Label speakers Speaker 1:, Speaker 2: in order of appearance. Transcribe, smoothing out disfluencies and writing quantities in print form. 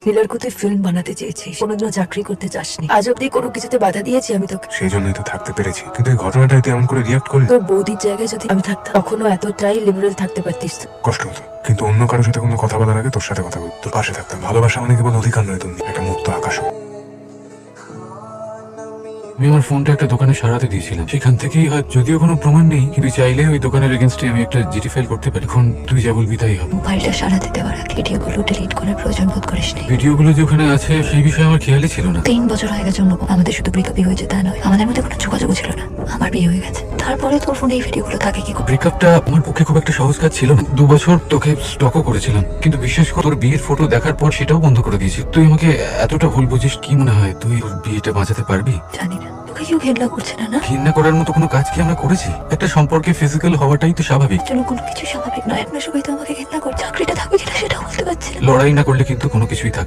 Speaker 1: Miller তুই film বানাতে চেয়েছিস, কোনোদিনও চাকরি করতে চাসনি। আজ অব্দি কোনো কিছুতে বাধা দিয়েছি আমি তোকে?
Speaker 2: সেই জন্যই তো থাকতে পেরেছি, কিন্তু এই ঘটনাটাতে এমন করে রিয়াক্ট করলে
Speaker 1: তোর বৌদির জায়গায় যদি আমি থাকতাম তখনও এতটাই লিবারেল থাকতে পারতিস তো।
Speaker 2: কষ্ট হতো, কিন্তু অন্য কারোর সাথে কোনো কথা বলার আগে তোর সাথে কথা বল, তোর পাশে থাকতাম। ভালোবাসা মানে কেবল অধিকার নয়, তুমি একটা মুক্ত আকাশ।
Speaker 3: আমি আমার ফোনটা একটা দোকানে সারাতে দিয়েছিলাম, সেখান থেকেই হয়, যদিও কোনো প্রমাণ নেই, কিন্তু চাইলে ওই দোকানের এগেনস্টে আমি একটা জিডি ফাইল করতে পারি। এখন তুই যা বলবি তাই হবে।
Speaker 1: মোবাইলটা সারাতে দেওয়ার আগে ভিডিওগুলো ডিলিট করার প্রয়োজন বোধ করিসনি?
Speaker 3: ভিডিওগুলো যে ওখানে আছে সেই বিষয়ে আমার খেয়ালই ছিল না।
Speaker 1: 3 বছর হয়ে গেছে অনুপম, আমাদের শুধু ব্রেকআপই হয়েছে তা নয়, আমাদের মধ্যে কোনো যোগাযোগ ছিল না। আমার বিয়ে হয়ে গেছে, তারপরে তোর ফোনে এই ভিডিওগুলো থাকে কি করে?
Speaker 3: ব্রেকআপটা আমার পক্ষে খুব একটা সহজ কাজ ছিল না। 2 বছর তোকে স্টকও করেছিলাম, কিন্তু বিশেষ করে তোর বিয়ের ফটো দেখার পর সেটাও বন্ধ করে দিয়েছি। তুই আমাকে এতটা ভুল বুঝিস, কি মনে হয় তুই তোর বিয়েটা বাঁচাতে পারবি?
Speaker 1: জানি না, তোকে কেউ ঘেন্না করছে না? না,
Speaker 3: ঘৃণা করার মতো কোনো কাজ কি আমরা করেছি? একটা সম্পর্কে ফিজিক্যাল হওয়াটাই তো স্বাভাবিক।
Speaker 1: যেন কোনো কিছু স্বাভাবিক নয়। আপনার সবাই তো আমাকে ঘেন্না করছে, চাকরিটা থাকবে কিনা সেটাও বলতে পারছি না।
Speaker 3: লড়াই না করলে কিন্তু কোনো কিছুই থাকে